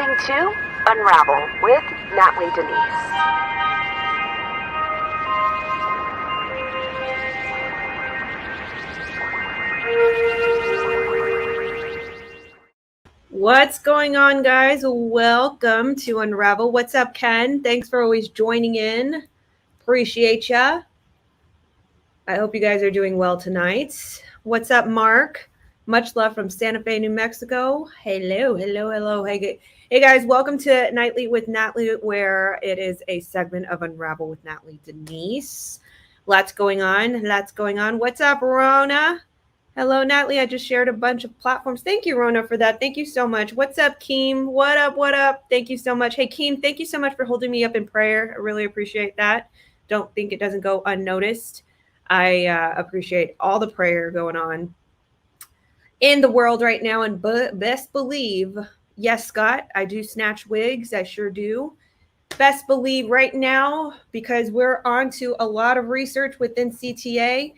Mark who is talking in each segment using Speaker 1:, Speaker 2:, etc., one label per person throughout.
Speaker 1: listening to Unravel with Natly Denise.
Speaker 2: What's going on, guys? Welcome to Unravel. What's up, Ken? Thanks for always joining in. Appreciate ya. I hope you guys are doing well tonight. What's up, Mark? Much love from Santa Fe, New Mexico. Hello, hello, hello. Hey guys, welcome to Nightly with Natly, where it is a segment of Unravel with Natly Denise. Lots going on. What's up, Rona? Hello, Natly. I just shared a bunch of platforms. Thank you, Rona, for that. Thank you so much. What's up, Keem? What up? Thank you so much. Hey, Keem, thank you so much for holding me up in prayer. I really appreciate that. Don't think it doesn't go unnoticed. I appreciate all the prayer going on in the world right now. And best believe, yes, Scott, I do snatch wigs. I sure do. Best believe right now, because we're on to a lot of research within CTA.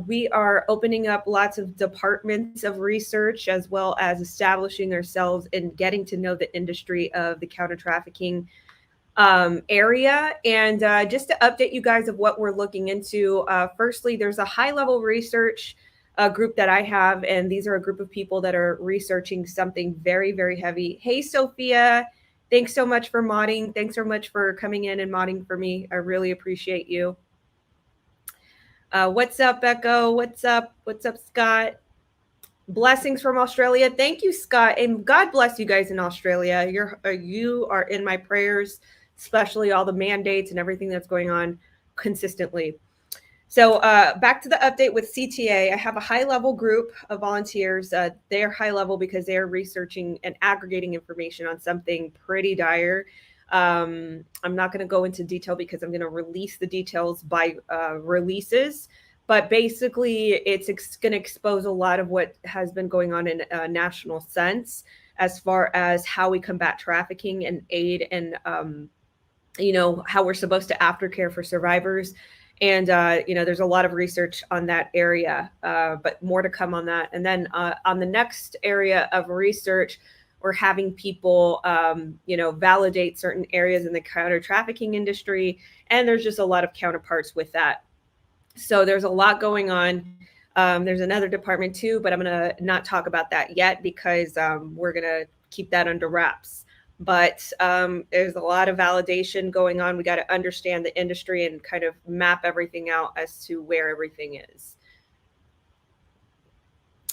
Speaker 2: We are opening up lots of departments of research, as well as establishing ourselves and getting to know the industry of the counter-trafficking area. And just to update you guys of what we're looking into, firstly, there's a high-level research group that I have, and these are a group of people that are researching something very, very heavy. Hey, Sophia, thanks so much for modding. Thanks so much for coming in and modding for me. I really appreciate you. What's up, Echo? What's up, Scott? Blessings from Australia. Thank you, Scott, and God bless you guys in Australia. You are in my prayers, especially all the mandates and everything that's going on consistently. So back to the update with CTA. I have a high-level group of volunteers. They're high-level because they're researching and aggregating information on something pretty dire. I'm not going to go into detail because I'm going to release the details by releases. But basically, it's going to expose a lot of what has been going on in a national sense as far as how we combat trafficking and aid and, how we're supposed to aftercare for survivors. And, there's a lot of research on that area, but more to come on that. And then on the next area of research, we're having people, validate certain areas in the counter-trafficking industry. And there's just a lot of counterparts with that. So there's a lot going on. There's another department too, but I'm going to not talk about that yet because we're going to keep that under wraps. But there's a lot of validation going on. We got to understand the industry and kind of map everything out as to where everything is.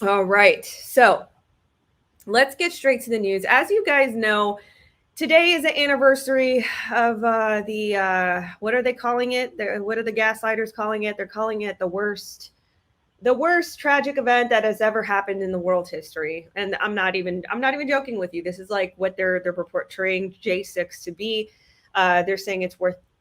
Speaker 2: All right. So let's get straight to the news. As you guys know, today is the anniversary of what are they calling it? What are the gaslighters calling it? They're calling it the worst tragic event that has ever happened in the world history. And I'm not even joking with you. This is like what they're portraying J6 to be. They're saying it's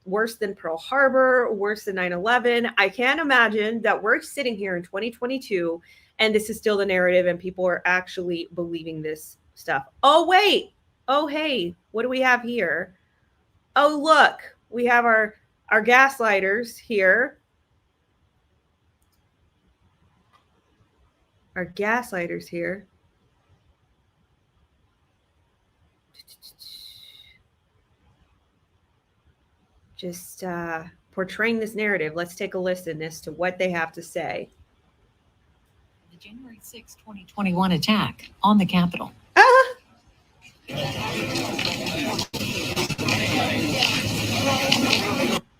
Speaker 2: worse than Pearl Harbor, worse than 9/11. I can't imagine that we're sitting here in 2022 and this is still the narrative and people are actually believing this stuff. Oh, wait. Oh, hey, what do we have here? Oh, look, we have our gaslighters here. Our gaslighters here. Just portraying this narrative. Let's take a listen as to what they have to say.
Speaker 3: The January 6, 2021 attack on the Capitol.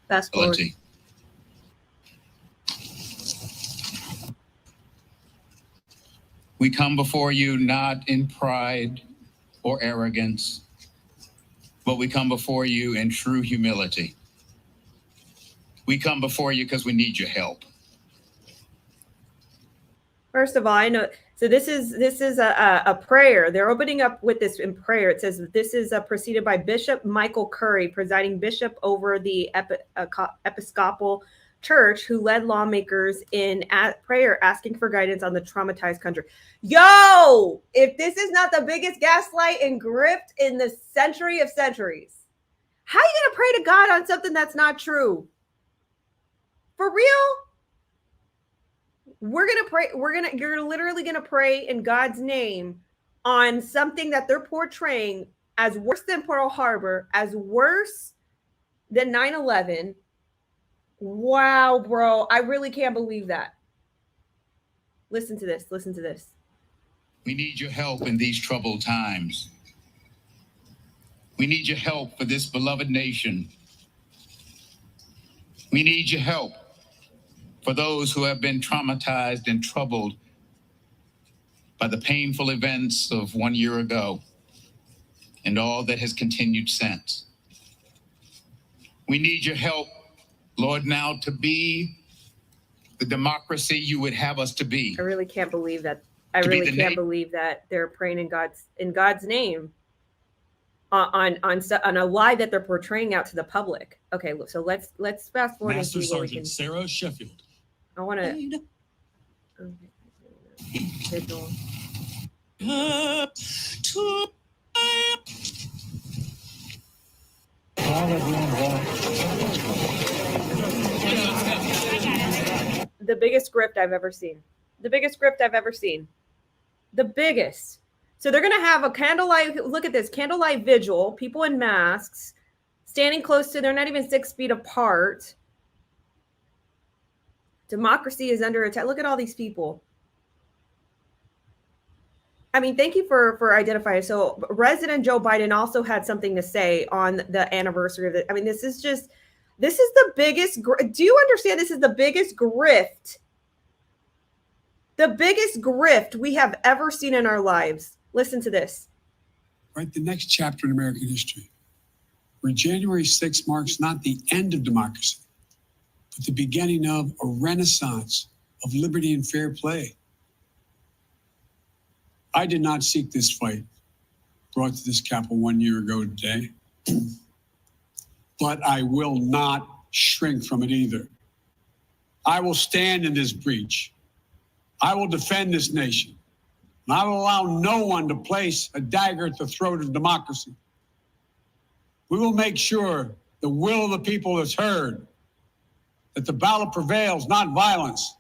Speaker 2: Fast forward.
Speaker 4: We come before you not in pride or arrogance, but we come before you in true humility. We come before you because we need your help.
Speaker 2: First of all, I know. So this is a prayer. They're opening up with this in prayer. It says this is preceded by Bishop Michael Curry, presiding bishop over the Episcopal Church, who led lawmakers in prayer asking for guidance on the traumatized country. Yo, if this is not the biggest gaslight and grift in the century of centuries, how are you going to pray to God on something that's not true? For real? We're going to pray. You're literally going to pray in God's name on something that they're portraying as worse than Pearl Harbor, as worse than 9/11. Wow, bro. I really can't believe that. Listen to this. Listen to this.
Speaker 4: We need your help in these troubled times. We need your help for this beloved nation. We need your help for those who have been traumatized and troubled by the painful events of 1 year ago and all that has continued since. We need your help, Lord, now to be the democracy you would have us to be.
Speaker 2: I really can't believe that. I really can't believe that they're praying in God's name on a lie that they're portraying out to the public. Okay, so let's fast forward.
Speaker 5: Master Sergeant Sarah Sheffield.
Speaker 2: I want to. The biggest grift I've ever seen. The biggest grift I've ever seen. The biggest. So they're going to have a candlelight. Look at this candlelight vigil. People in masks standing close to. They're not even 6 feet apart. Democracy is under attack. Look at all these people. I mean, thank you for identifying. So President Joe Biden also had something to say on the anniversary of it. I mean, this is the biggest. Do you understand? This is the biggest grift. The biggest grift we have ever seen in our lives. Listen to this.
Speaker 6: Right, the next chapter in American history, where January 6th marks not the end of democracy, but the beginning of a renaissance of liberty and fair play. I did not seek this fight brought to this Capitol 1 year ago today, but I will not shrink from it either. I will stand in this breach. I will defend this nation. And I will allow no one to place a dagger at the throat of democracy. We will make sure the will of the people is heard, that the ballot prevails, not violence,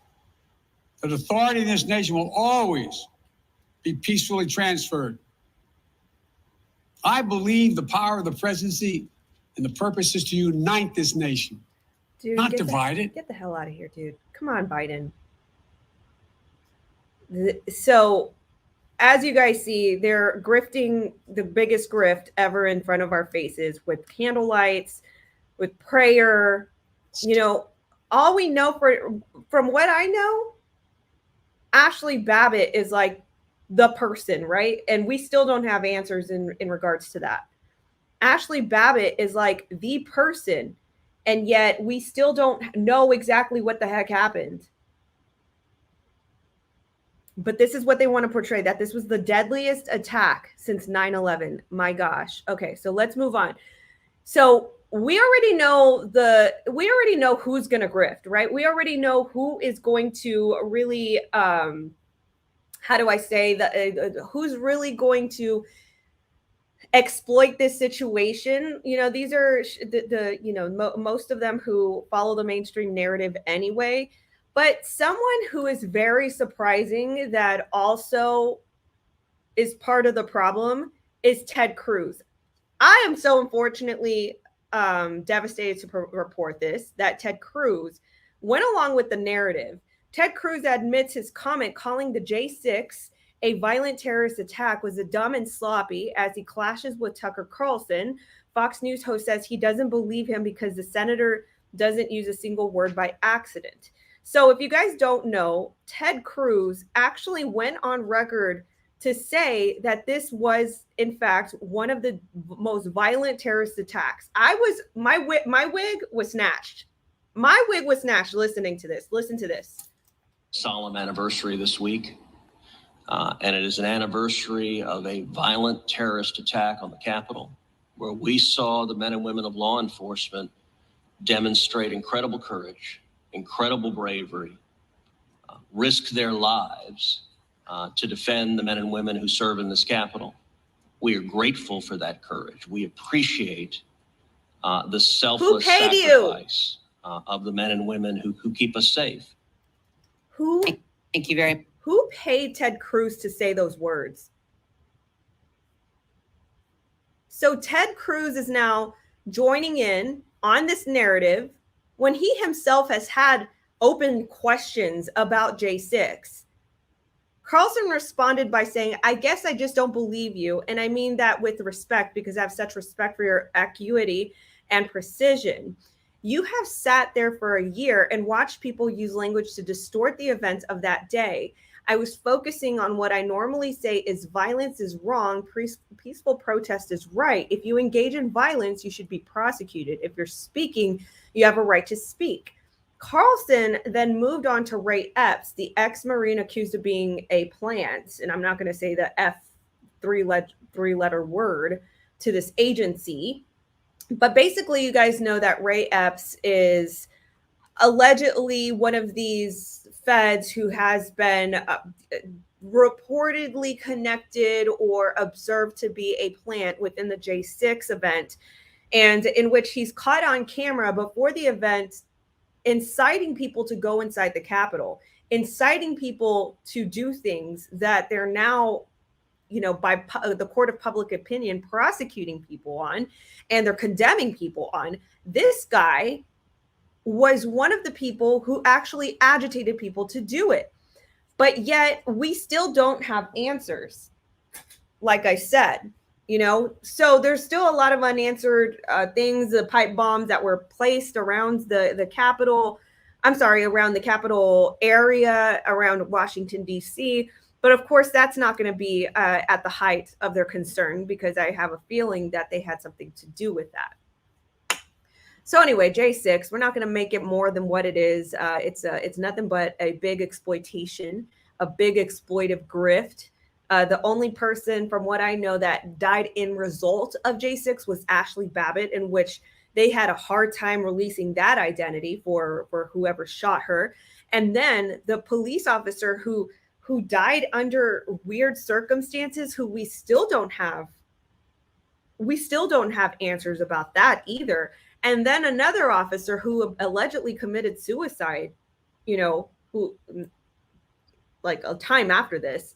Speaker 6: that authority in this nation will always be peacefully transferred. I believe the power of the presidency and the purpose is to unite this nation,
Speaker 2: Dude,
Speaker 6: not divide it.
Speaker 2: Get the hell out of here, dude. Come on, Biden. So, as you guys see, they're grifting the biggest grift ever in front of our faces with candlelights, with prayer. You know, all we know from what I know, Ashley Babbitt is like the person, right? And we still don't have answers in regards to that. Ashley Babbitt is like the person, and yet we still don't know exactly what the heck happened. But this is what they want to portray, that this was the deadliest attack since 9/11. My gosh. Okay, so let's move on. So we already know who's going to grift, right? We already know who is going to really, who's really going to exploit this situation. You know, these are most of them who follow the mainstream narrative anyway. But someone who is very surprising that also is part of the problem is Ted Cruz. I am so unfortunately devastated to report this, that Ted Cruz went along with the narrative. Ted Cruz admits his comment calling the J6 a violent terrorist attack was a dumb and sloppy as he clashes with Tucker Carlson. Fox News host says he doesn't believe him because the senator doesn't use a single word by accident. So if you guys don't know, Ted Cruz actually went on record to say that this was, in fact, one of the most violent terrorist attacks. My wig was snatched. My wig was snatched listening to this. Listen to this.
Speaker 7: Solemn anniversary this week. And it is an anniversary of a violent terrorist attack on the Capitol, where we saw the men and women of law enforcement demonstrate incredible courage, incredible bravery, risk their lives to defend the men and women who serve in this Capitol. We are grateful for that courage. We appreciate the selfless sacrifice of the men and women who keep us safe.
Speaker 3: Thank you very much.
Speaker 2: Who paid Ted Cruz to say those words? So Ted Cruz is now joining in on this narrative when he himself has had open questions about J6. Carlson responded by saying, I guess I just don't believe you. And I mean that with respect, because I have such respect for your acuity and precision. You have sat there for a year and watched people use language to distort the events of that day. I was focusing on what I normally say is violence is wrong, peaceful protest is right. If you engage in violence, you should be prosecuted. If you're speaking, you have a right to speak. Carlson then moved on to Ray Epps, the ex-Marine accused of being a plant, and I'm not going to say the three-letter word to this agency, but basically you guys know that Ray Epps is allegedly one of these feds who has been reportedly connected or observed to be a plant within the J6 event, and in which he's caught on camera before the event inciting people to go inside the Capitol, inciting people to do things that they're now, by the court of public opinion prosecuting people on, and they're condemning people on. This guy was one of the people who actually agitated people to do it. But yet we still don't have answers. Like I said, so there's still a lot of unanswered things, the pipe bombs that were placed around the Capitol. Around the Capitol area, around Washington, D.C. But of course, that's not going to be at the height of their concern, because I have a feeling that they had something to do with that. So anyway, J6, we're not going to make it more than what it is. It's nothing but a big exploitation, a big exploitive grift. The only person, from what I know, that died in result of J6 was Ashley Babbitt, in which they had a hard time releasing that identity for whoever shot her. And then the police officer who died under weird circumstances, who we still don't have answers about that either. And then another officer who allegedly committed suicide, who like a time after this.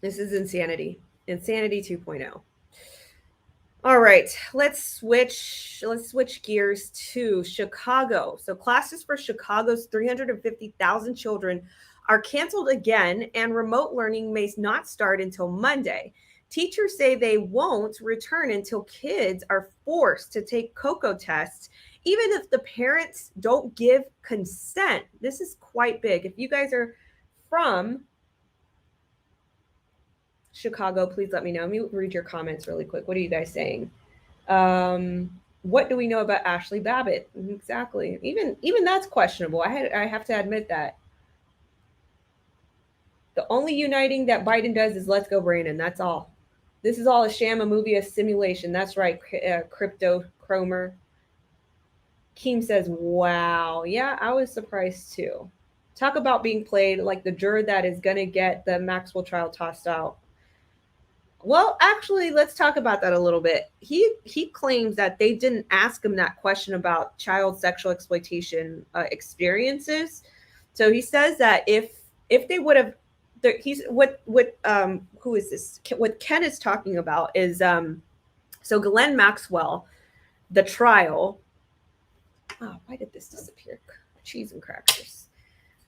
Speaker 2: This is insanity. Insanity 2.0. All right, let's switch gears to Chicago. So classes for Chicago's 350,000 children are canceled again, and remote learning may not start until Monday. Teachers say they won't return until kids are forced to take COCO tests, even if the parents don't give consent. This is quite big. If you guys are from Chicago, please let me know. Let me read your comments really quick. What are you guys saying? What do we know about Ashley Babbitt? Exactly. Even that's questionable. I have to admit that. The only uniting that Biden does is let's go Brandon. That's all. This is all a sham, a movie, a simulation. That's right, Crypto Cromer. Keem says, wow. Yeah, I was surprised too. Talk about being played like the juror that is going to get the Maxwell trial tossed out. Well, actually, let's talk about that a little bit. He claims that they didn't ask him that question about child sexual exploitation experiences. So he says that if they would have, who is this? What Ken is talking about is so Ghislaine Maxwell, the trial. Oh, why did this disappear? Cheese and crackers.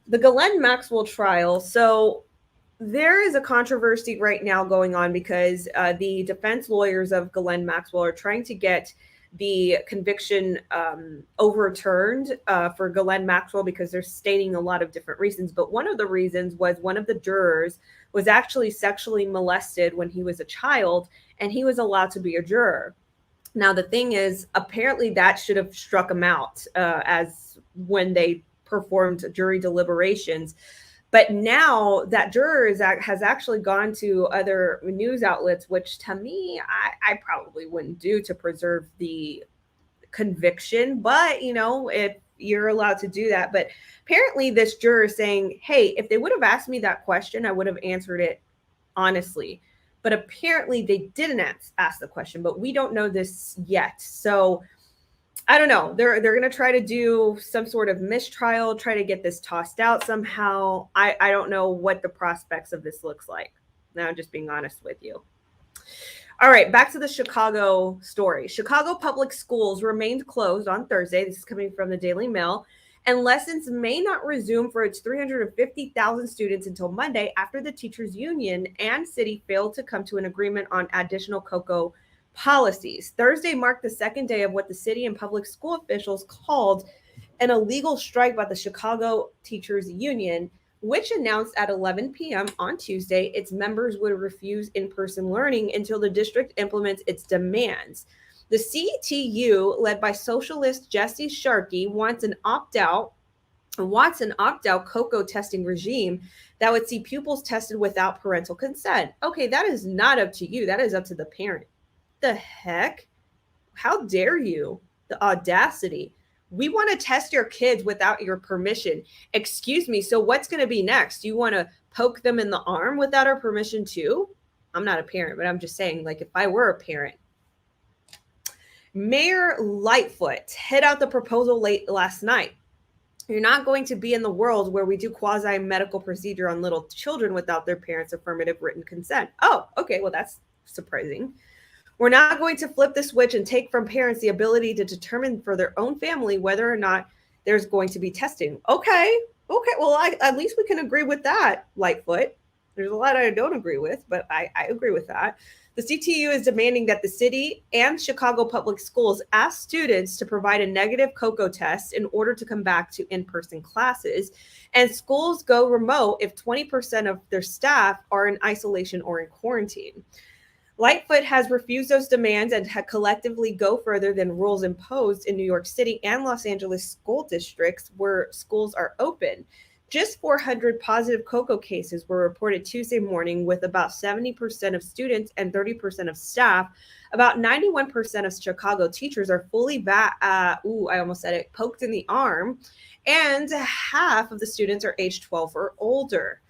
Speaker 2: The Ghislaine Maxwell trial. So there is a controversy right now going on because the defense lawyers of Ghislaine Maxwell are trying to get the conviction overturned for Ghislaine Maxwell, because they're stating a lot of different reasons. But one of the reasons was one of the jurors was actually sexually molested when he was a child, and he was allowed to be a juror. Now, the thing is, apparently that should have struck him out as when they performed jury deliberations. But now that juror has actually gone to other news outlets, which to me, I probably wouldn't do to preserve the conviction. But, if you're allowed to do that. But apparently this juror is saying, hey, if they would have asked me that question, I would have answered it honestly. But apparently they didn't ask the question, but we don't know this yet. So I don't know. They're going to try to do some sort of mistrial, try to get this tossed out somehow. I don't know what the prospects of this looks like. Now I'm just being honest with you. All right, back to the Chicago story. Chicago public schools remained closed on Thursday. This is coming from the Daily Mail. And lessons may not resume for its 350,000 students until Monday after the teachers union and city failed to come to an agreement on additional COCO policies. Thursday marked the second day of what the city and public school officials called an illegal strike by the Chicago Teachers Union, which announced at 11 p.m. on Tuesday its members would refuse in-person learning until the district implements its demands. The CTU, led by socialist Jessie Sharkey, wants an opt-out COCO testing regime that would see pupils tested without parental consent. Okay, that is not up to you. That is up to the parent. The heck? How dare you? The audacity. We want to test your kids without your permission. Excuse me. So what's going to be next? You want to poke them in the arm without our permission too? I'm not a parent, but I'm just saying, like, if I were a parent. Mayor Lightfoot hit out the proposal late last night. You're not going to be in the world where we do quasi-medical procedure on little children without their parents' affirmative written consent. Oh, okay. Well, that's surprising. We're not going to flip the switch and take from parents the ability to determine for their own family whether or not there's going to be testing. Okay. Well, at least we can agree with that, Lightfoot. There's a lot I don't agree with, but I agree with that. The CTU is demanding that the city and Chicago public schools ask students to provide a negative COCO test in order to come back to in-person classes, and schools go remote if 20% of their staff are in isolation or in quarantine. Lightfoot has refused those demands and had collectively go further than rules imposed in New York City and Los Angeles school districts where schools are open. Just 400 positive COCO cases were reported Tuesday morning, with about 70% of students and 30% of staff. About 91% of Chicago teachers are fully poked in the arm, and half of the students are age 12 or older.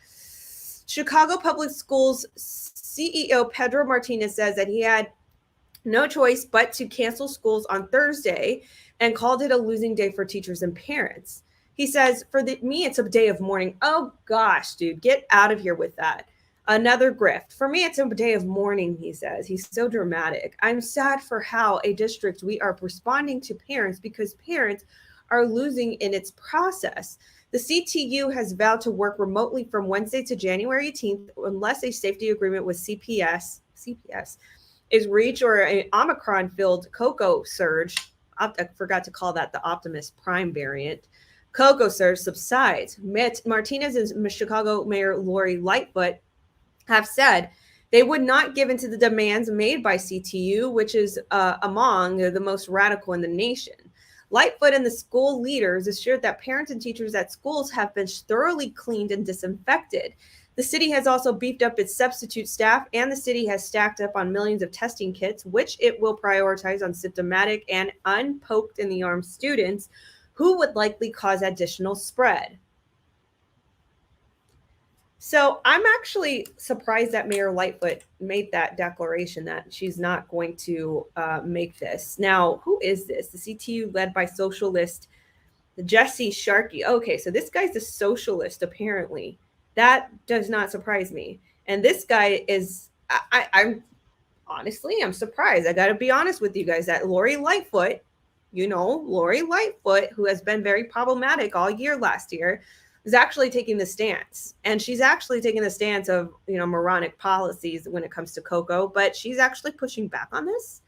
Speaker 2: Chicago Public Schools CEO Pedro Martinez says that he had no choice but to cancel schools on Thursday and called it a losing day for teachers and parents. He says, me, it's a day of mourning. Oh, gosh, dude, get out of here with that. Another grift. For me, it's a day of mourning, he says. He's so dramatic. I'm sad for how a district we are responding to parents because parents are losing in its process. The CTU has vowed to work remotely from Wednesday to January 18th unless a safety agreement with CPS is reached or an Omicron-filled COCO surge. I forgot to call that the Optimus Prime variant. COCO surge subsides. Martinez and Chicago Mayor Lori Lightfoot have said they would not give in to the demands made by CTU, which is among the most radical in the nation. Lightfoot and the school leaders assured that parents and teachers at schools have been thoroughly cleaned and disinfected. The city has also beefed up its substitute staff, and the city has stacked up on millions of testing kits, which it will prioritize on symptomatic and unpoked in the arm students who would likely cause additional spread. So I'm actually surprised that Mayor Lightfoot made that declaration that she's not going to make this. Now, who is this? The CTU led by socialist Jessie Sharkey. Okay, so this guy's a socialist, apparently. That does not surprise me. And this guy is, I'm surprised. I got to be honest with you guys that Lori Lightfoot, Lori Lightfoot, who has been very problematic all year last year, is actually taking the stance. And she's actually taking the stance of, moronic policies when it comes to COCO, but she's actually pushing back on this.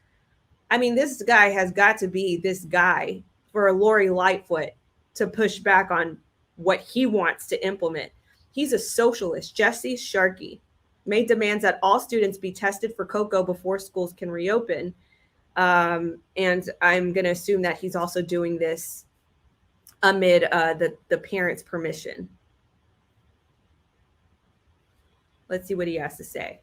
Speaker 2: I mean, this guy has got to be this guy for Lori Lightfoot to push back on what he wants to implement. He's a socialist. Jessie Sharkey made demands that all students be tested for COCO before schools can reopen. And I'm going to assume that he's also doing this amid the parents' permission. Let's see what he has to say.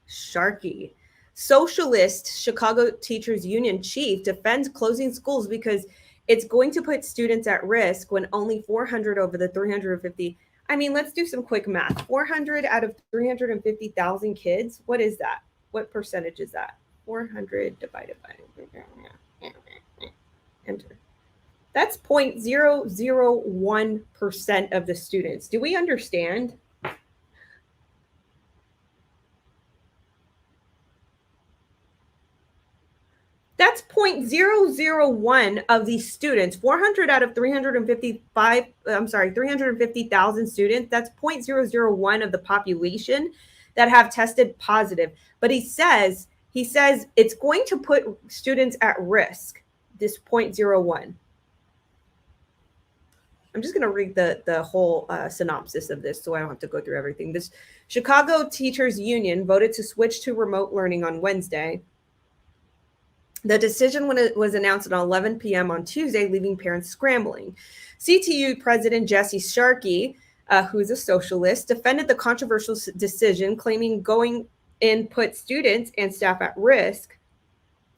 Speaker 2: Sharkey. Socialist Chicago Teachers Union chief defends closing schools because it's going to put students at risk when only 400 over the 350. I mean, let's do some quick math. 400 out of 350,000 kids. What is that? What percentage is that? 400 divided by enter. That's 0.001% of the students. Do we understand? 0.001 of these students, 400 out of 350,000 students, that's 0.001 of the population that have tested positive. But he says it's going to put students at risk, this 0.01. I'm just going to read the whole synopsis of this so I don't have to go through everything. This Chicago Teachers Union voted to switch to remote learning on Wednesday. The decision was announced at 11 p.m. on Tuesday, leaving parents scrambling. CTU President Jesse Sharkey, who is a socialist, defended the controversial decision, claiming going in put students and staff at risk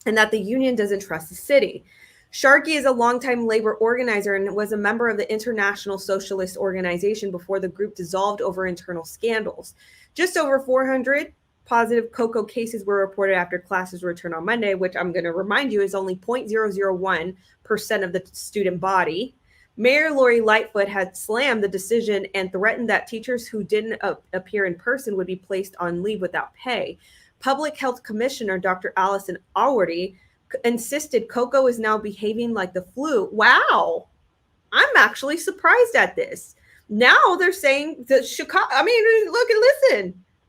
Speaker 2: and that the union doesn't trust the city. Sharkey is a longtime labor organizer and was a member of the International Socialist Organization before the group dissolved over internal scandals. Just over 400 positive cocoa cases were reported after classes returned on Monday, which I'm going to remind you is only 0.001% of the student body. Mayor Lori Lightfoot had slammed the decision and threatened that teachers who didn't appear in person would be placed on leave without pay. Public Health Commissioner Dr. Allison Alworthy insisted cocoa is now behaving like the flu. Wow. I'm actually surprised at this. Now they're saying that Chicago, I mean, look and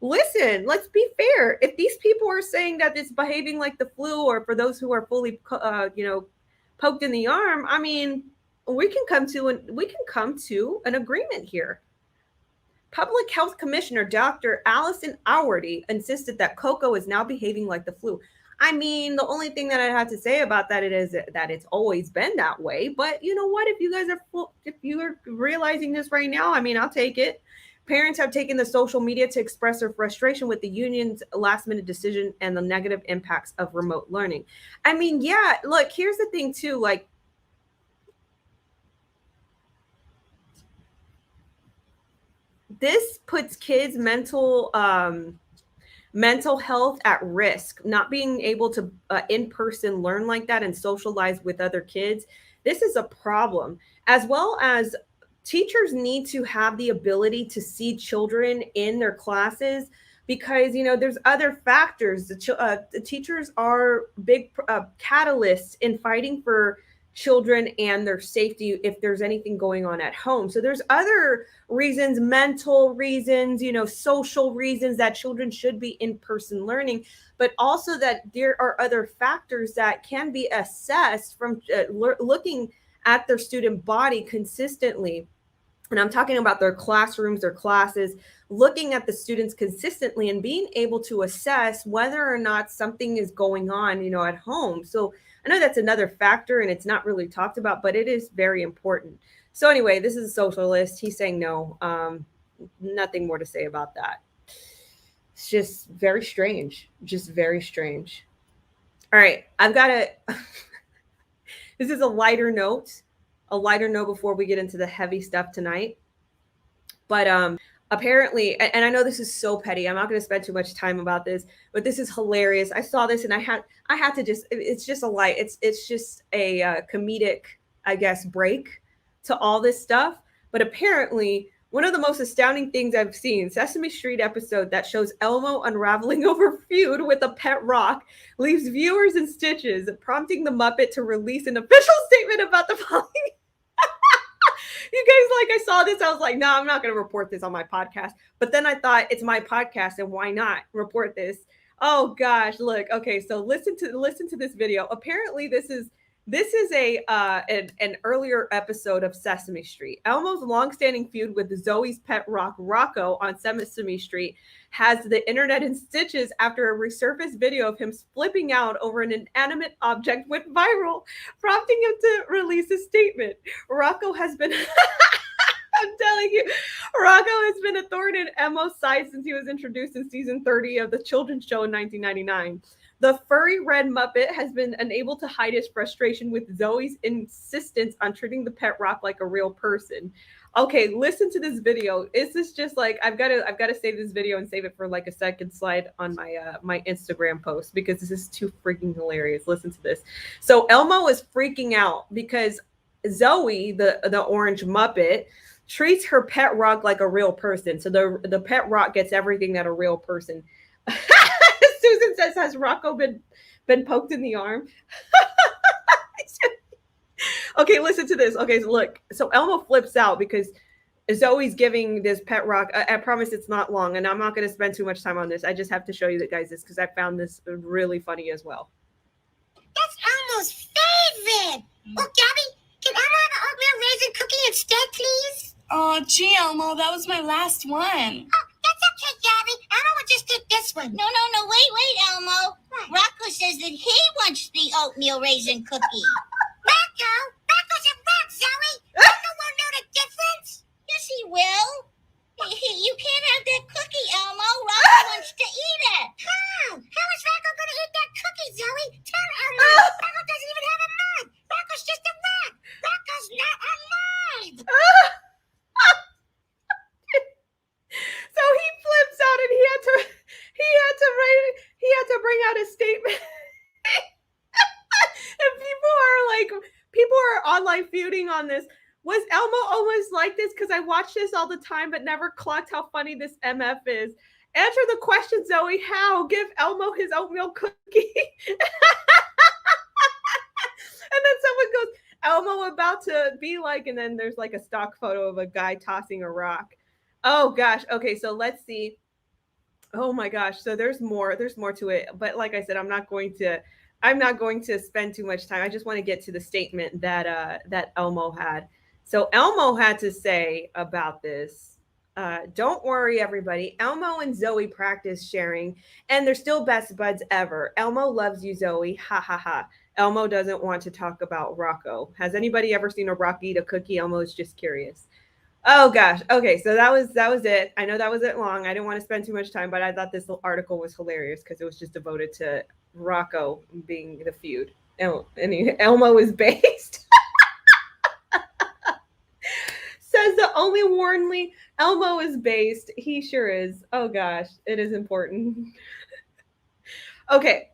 Speaker 2: listen, let's be fair. If these people are saying that it's behaving like the flu, or for those who are fully, poked in the arm, I mean, we can come to an agreement here. Public Health Commissioner Dr. Allison Alworthy insisted that cocoa is now behaving like the flu. I mean, the only thing that I have to say about that is that it's always been that way. But you know what? If you guys if you are realizing this right now, I mean, I'll take it. Parents have taken the social media to express their frustration with the union's last-minute decision and the negative impacts of remote learning. I mean, yeah, look, here's the thing too, like, this puts kids' mental health at risk, not being able to in person learn like that and socialize with other kids. This is a problem, as well as teachers need to have the ability to see children in their classes, because, there's other factors. The teachers are big catalysts in fighting for children and their safety if there's anything going on at home. So there's other reasons, mental reasons, social reasons that children should be in-person learning, but also that there are other factors that can be assessed from looking at their student body consistently. And I'm talking about their classrooms, their classes, looking at the students consistently and being able to assess whether or not something is going on, at home. So I know that's another factor and it's not really talked about, but it is very important. So anyway, this is a socialist. He's saying no, nothing more to say about that. It's just very strange, just very strange. All right, I've got this is a lighter note before we get into the heavy stuff tonight. But apparently, and I know this is so petty, I'm not going to spend too much time about this, but this is hilarious. I saw this and I had to just, it's just it's just a comedic, I guess, break to all this stuff. But apparently, one of the most astounding things I've seen, Sesame Street episode that shows Elmo unraveling over feud with a pet rock, leaves viewers in stitches, prompting the Muppet to release an official statement about the following. You guys, I saw this, I was like, no, I'm not going to report this on my podcast. But then I thought, it's my podcast, and why not report this? Oh gosh, look. Okay, so listen to this video. Apparently, this is an earlier episode of Sesame Street. Elmo's longstanding feud with Zoe's pet rock Rocco on Sesame Street has the internet in stitches after a resurfaced video of him flipping out over an inanimate object went viral, prompting him to release a statement. Rocco has been I'm telling you, Rocco has been a thorn in Elmo's side since he was introduced in season 30 of the children's show in 1999. The furry red Muppet has been unable to hide his frustration with Zoe's insistence on treating the pet rock like a real person. Okay, listen to this video. Is this just like, I've got to save this video and save it for like a second slide on my Instagram post, because this is too freaking hilarious. Listen to this. So Elmo is freaking out because Zoe, the orange Muppet, treats her pet rock like a real person. So the pet rock gets everything that a real person. Susan says, has Rocco been poked in the arm? Okay, listen to this. Okay, so look. So Elmo flips out because Zoe's giving this pet rock. I promise it's not long, and I'm not going to spend too much time on this. I just have to show you guys this because I found this really funny as well.
Speaker 8: That's Elmo's favorite. Oh, Gabby, can Elmo have an oatmeal raisin cookie instead, please?
Speaker 9: Oh, gee, Elmo, that was my last one.
Speaker 8: Oh, that's okay, Gabby. Elmo will just take this one.
Speaker 10: No, wait, Elmo. Rocco says that he wants the oatmeal raisin cookie.
Speaker 8: Rocco's a rock, Zoe. Rocco won't know the difference.
Speaker 10: Yes, he will. You can't have that cookie, Elmo. Rocco wants to eat it.
Speaker 8: How? How is Rocco going to eat that cookie, Zoe? Tell Elmo. Rocco doesn't even have a mind. Rocco's just a rock. Rocco's not alive.
Speaker 2: So he flips out, and he had to bring out a statement. And people are online feuding on this. Was Elmo always like this? Because I watch this all the time, but never clocked how funny this MF is. Answer the question, Zoe. How? Give Elmo his oatmeal cookie. And then someone goes, Elmo about to be like, and then there's like a stock photo of a guy tossing a rock. Oh gosh. Okay, so let's see. Oh my gosh. So there's more to it. But like I said, I'm not going to spend too much time. I just want to get to the statement that Elmo had. So Elmo had to say about this, don't worry, everybody. Elmo and Zoe practice sharing, and they're still best buds ever. Elmo loves you, Zoe. Ha, ha, ha. Elmo doesn't want to talk about Rocco. Has anybody ever seen a rock eat a cookie? Elmo is just curious. Oh, gosh. Okay, so that was it. I know that wasn't long. I didn't want to spend too much time, but I thought this article was hilarious because it was just devoted to Rocco being the feud. And Elmo is based. Says the only Warrenly, Elmo is based. He sure is. Oh gosh, it is important. Okay,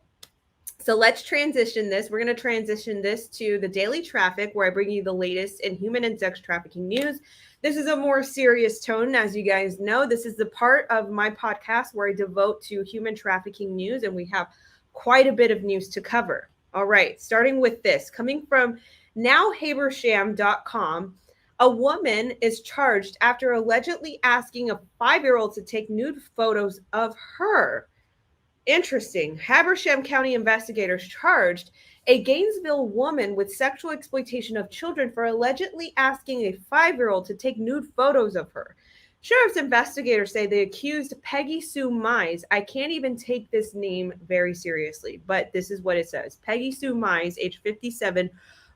Speaker 2: so let's transition this. We're going to transition this to the Daily TrafficK, where I bring you the latest in human and sex trafficking news. This is a more serious tone, as you guys know. This is the part of my podcast where I devote to human trafficking news, and we have quite a bit of news to cover. All right, starting with this, coming from 𝑘𝑠ham.com. A woman is charged after allegedly asking a 5-year-old to take nude photos of her. Interesting. Habersham County investigators charged a Gainesville woman with sexual exploitation of children for allegedly asking a 5-year-old to take nude photos of her. Sheriff's investigators say the accused Peggy Sue Mize, I can't even take this name very seriously, but this is what it says. Peggy Sue Mize, age 57,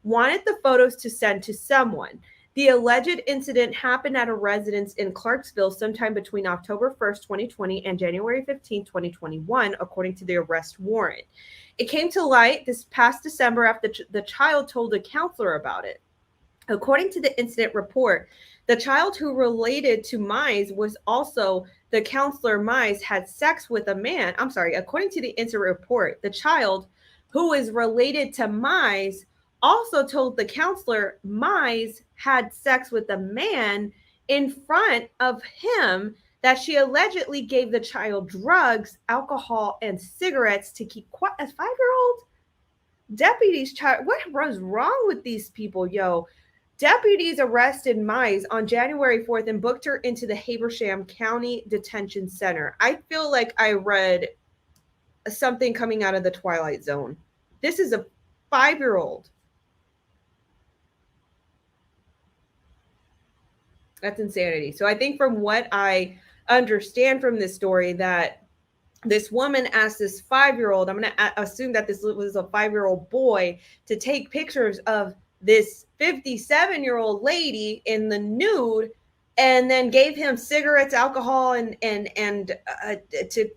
Speaker 2: wanted the photos to send to someone. The alleged incident happened at a residence in Clarksville sometime between October 1st, 2020 and January 15, 2021, according to the arrest warrant. It came to light this past December after the child told a counselor about it. According to the incident report, the child who related to Mize was also the counselor Mize had sex with a man. I'm sorry, according to the incident report, the child who is related to Mize also told the counselor Mize had sex with a man in front of him, that she allegedly gave the child drugs, alcohol, and cigarettes to keep quiet. As 5-year-old deputies, what was wrong with these people, yo? Deputies arrested Mize on January 4th and booked her into the Habersham County Detention Center. I feel like I read something coming out of the Twilight Zone. This is a 5-year-old. That's insanity. So I think from what I understand from this story, that this woman asked this 5-year-old, I'm going to assume that this was a 5-year-old boy, to take pictures of this 57-year-old lady in the nude, and then gave him cigarettes, alcohol, and to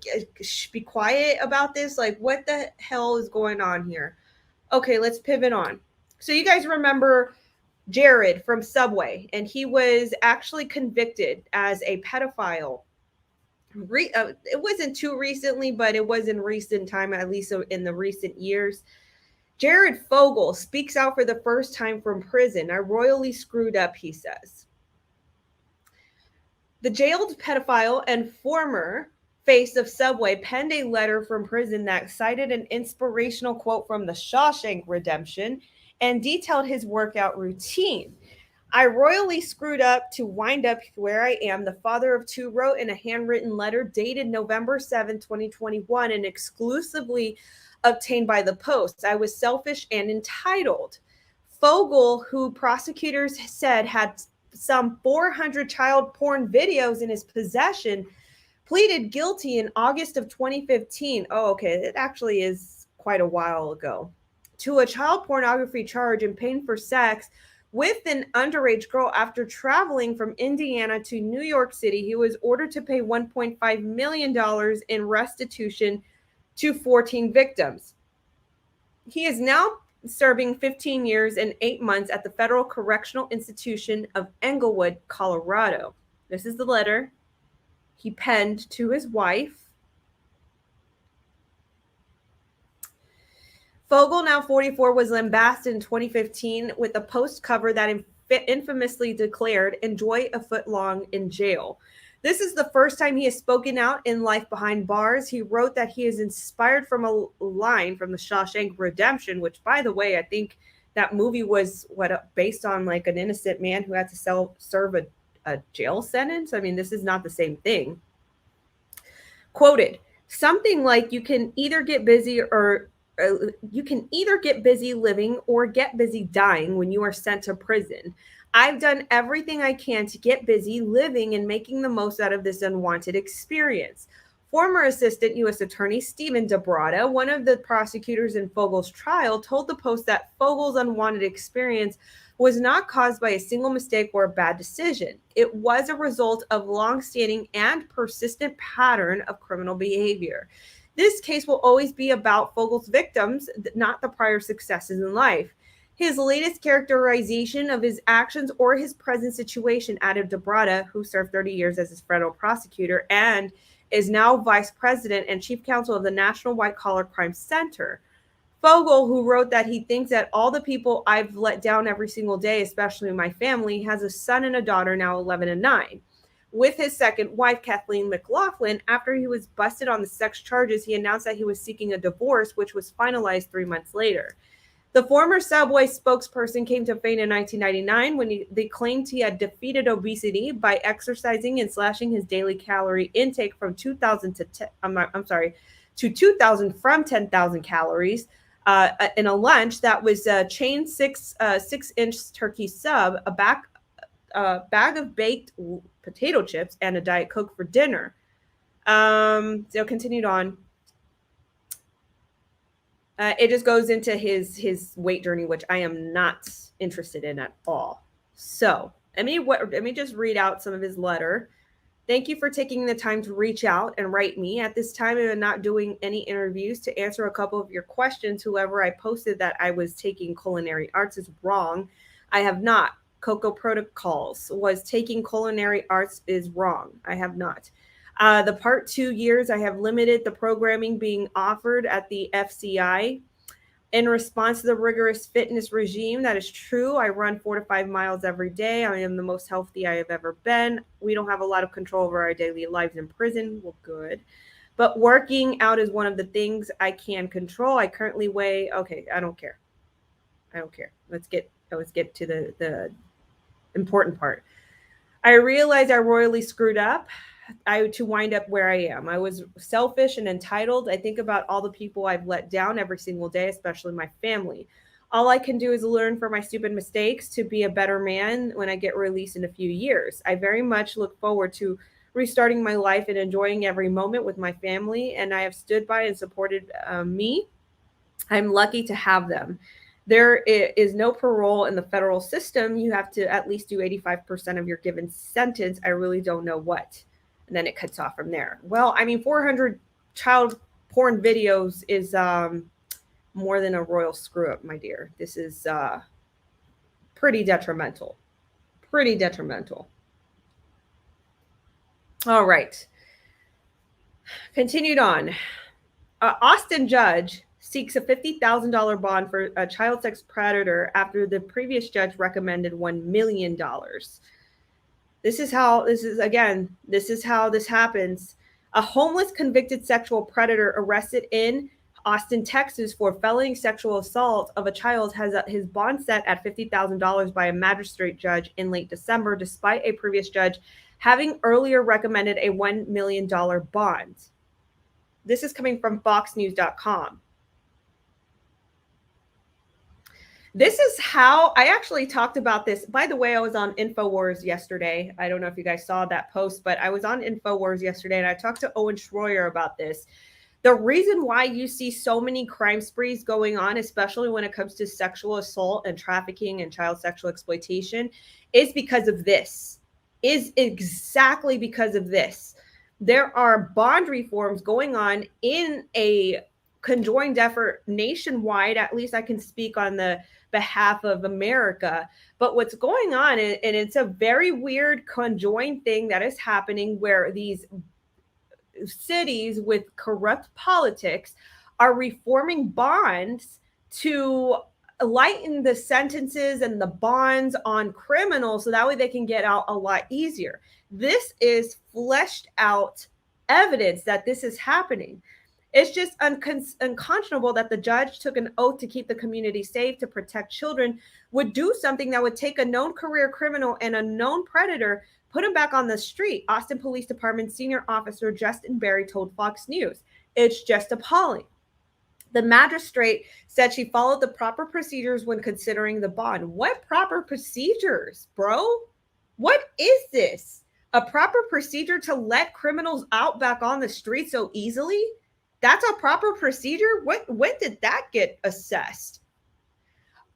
Speaker 2: be quiet about this. Like, what the hell is going on here? Okay, let's pivot on. So you guys remember Jared from Subway, and he was actually convicted as a pedophile. It wasn't too recently, but it was in recent time, at least in the recent years. Jared Fogle speaks out for the first time from prison. I royally screwed up, he says. The jailed pedophile and former face of Subway penned a letter from prison that cited an inspirational quote from the Shawshank Redemption and detailed his workout routine. I royally screwed up to wind up where I am, the father of two wrote in a handwritten letter dated November 7, 2021, and exclusively obtained by the Post. I was selfish and entitled. Fogle, who prosecutors said had some 400 child porn videos in his possession, pleaded guilty in August of 2015. Oh, okay. It actually is quite a while ago. To a child pornography charge and paying for sex with an underage girl after traveling from Indiana to New York City. He was ordered to pay $1.5 million in restitution to 14 victims. He is now serving 15 years and 8 months at the Federal Correctional Institution of Englewood, Colorado. This is the letter he penned to his wife. Fogle, now 44, was lambasted in 2015 with a Post cover that infamously declared, "Enjoy a foot long in jail." This is the first time he has spoken out in Life Behind Bars. He wrote that he is inspired from a line from the *Shawshank Redemption*, which, by the way, I think that movie was based on like an innocent man who had to serve a jail sentence. I mean, this is not the same thing. Quoted, something like, you can either get busy living or get busy dying when you are sent to prison. I've done everything I can to get busy living and making the most out of this unwanted experience. Former Assistant U.S. Attorney Stephen DeBrada, one of the prosecutors in Fogle's trial, told the Post that Fogle's unwanted experience was not caused by a single mistake or a bad decision. It was a result of long-standing and persistent pattern of criminal behavior. This case will always be about Fogle's victims, not the prior successes in life. His latest characterization of his actions or his present situation, added DeBrada, who served 30 years as his federal prosecutor and is now vice president and chief counsel of the National White Collar Crime Center. Fogle, who wrote that he thinks that all the people I've let down every single day, especially my family, has a son and a daughter, now 11 and 9. With his second wife, Kathleen McLaughlin, after he was busted on the sex charges, he announced that he was seeking a divorce, which was finalized 3 months later. The former Subway spokesperson came to fame in 1999 when they claimed he had defeated obesity by exercising and slashing his daily calorie intake from 2,000 to 2,000 from 10,000 calories in a lunch that was a chain 6-inch turkey sub, a bag of baked potato chips, and a Diet Coke for dinner. So continued on. It just goes into his weight journey, which I am not interested in at all. So let me just read out some of his letter. Thank you for taking the time to reach out and write me. At this time, I am not doing any interviews. To answer a couple of your questions, whoever I posted that I was taking culinary arts is wrong. I have not. Cocoa Protocols was taking culinary arts is wrong. I have not. The part 2 years, I have limited the programming being offered at the FCI. In response to the rigorous fitness regime, that is true. I run 4 to 5 miles every day. I am the most healthy I have ever been. We don't have a lot of control over our daily lives in prison. Well, good. But working out is one of the things I can control. I currently weigh, okay, I don't care. Let's get to the important part. I realized I royally screwed up to wind up where I am. I was selfish and entitled. I think about all the people I've let down every single day, especially my family. All I can do is learn from my stupid mistakes to be a better man when I get released in a few years. I very much look forward to restarting my life and enjoying every moment with my family, and I have stood by and supported me. I'm lucky to have them. There is no parole in the federal system. You have to at least do 85% of your given sentence. I really don't know what. And then it cuts off from there. Well, I mean, 400 child porn videos is more than a royal screw up, my dear. This is pretty detrimental. Pretty detrimental. All right. Continued on. Austin judge seeks a $50,000 bond for a child sex predator after the previous judge recommended $1 million. This is how this happens. A homeless convicted sexual predator arrested in Austin, Texas, for felony sexual assault of a child has his bond set at $50,000 by a magistrate judge in late December, despite a previous judge having earlier recommended a $1 million bond. This is coming from foxnews.com. This is how I actually talked about this. By the way, I was on InfoWars yesterday. I don't know if you guys saw that post, but I was on InfoWars yesterday and I talked to 𝘱𝘭𝘠𝘪𝘀 about this. The reason why you see so many crime sprees going on, especially when it comes to sexual assault and trafficking and child sexual exploitation, is because of this. Is exactly because of this. There are bond reforms going on in a conjoined effort nationwide. At least I can speak on the behalf of America. But what's going on, and it's a very weird conjoined thing that is happening, where these cities with corrupt politics are reforming bonds to lighten the sentences and the bonds on criminals so that way they can get out a lot easier. This is fleshed out evidence that this is happening. It's just unconscionable that the judge took an oath to keep the community safe, to protect children, would do something that would take a known career criminal and a known predator, put him back on the street. Austin Police Department Senior Officer Justin Berry told Fox News. It's just appalling. The magistrate said she followed the proper procedures when considering the bond. What proper procedures, bro? What is this? A proper procedure to let criminals out back on the street so easily? That's a proper procedure? When did that get assessed?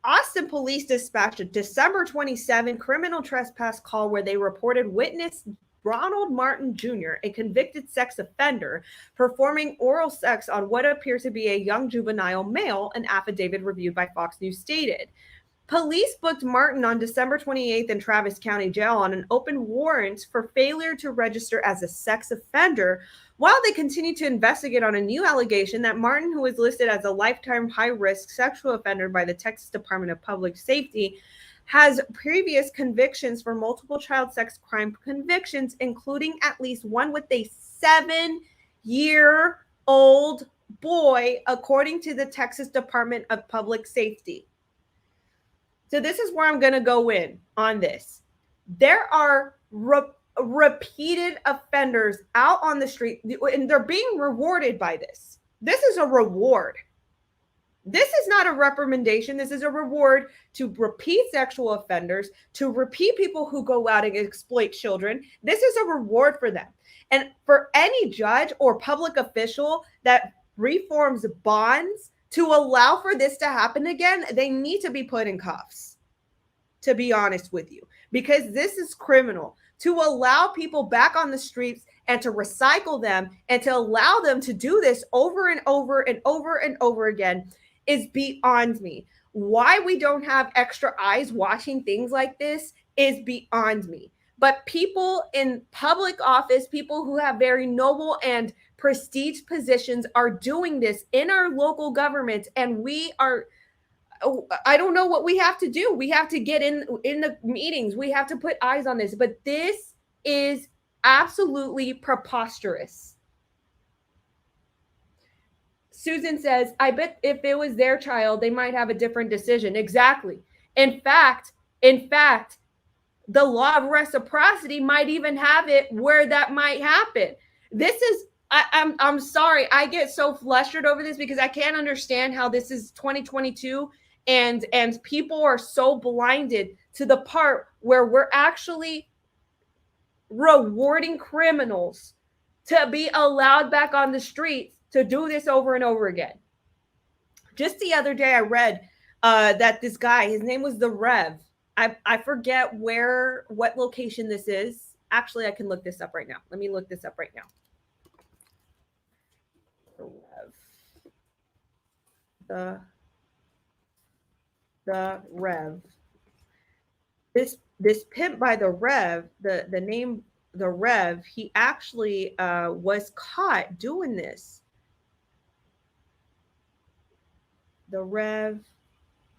Speaker 2: Austin Police dispatched a December 27 criminal trespass call where they reported witness Ronald Martin Jr., a convicted sex offender, performing oral sex on what appears to be a young juvenile male, an affidavit reviewed by Fox News stated. Police booked Martin on December 28th in Travis County Jail on an open warrant for failure to register as a sex offender, while they continue to investigate on a new allegation that Martin, who is listed as a lifetime high-risk sexual offender by the Texas Department of Public Safety, has previous convictions for multiple child sex crime convictions, including at least one with a 7-year-old boy, according to the Texas Department of Public Safety. So this is where I'm going to go in on this. There are repeated offenders out on the street, and they're being rewarded by this. This is a reward. This is not a recommendation. This is a reward to repeat sexual offenders, to repeat people who go out and exploit children. This is a reward for them. And for any judge or public official that reforms bonds to allow for this to happen again, they need to be put in cuffs, to be honest with you, because this is criminal. To allow people back on the streets and to recycle them and to allow them to do this over and over and over and over again is beyond me. Why we don't have extra eyes watching things like this is beyond me. But people in public office, people who have very noble and prestige positions, are doing this in our local government, and we are, I don't know what we have to do. We have to get in the meetings. We have to put eyes on this. But this is absolutely preposterous. Susan says, I bet if it was their child, they might have a different decision. Exactly. In fact, the law of reciprocity might even have it where that might happen. This is, I'm sorry, I get so flustered over this because I can't understand how this is 2022 and people are so blinded to the part where we're actually rewarding criminals to be allowed back on the streets to do this over and over again. Just the other day, I read that this guy, his name was the Rev. I forget what location this is. Actually, I can look this up right now. Let me look this up right now. The Rev. This pimp by the Rev, the name the Rev, he actually was caught doing this. The Rev,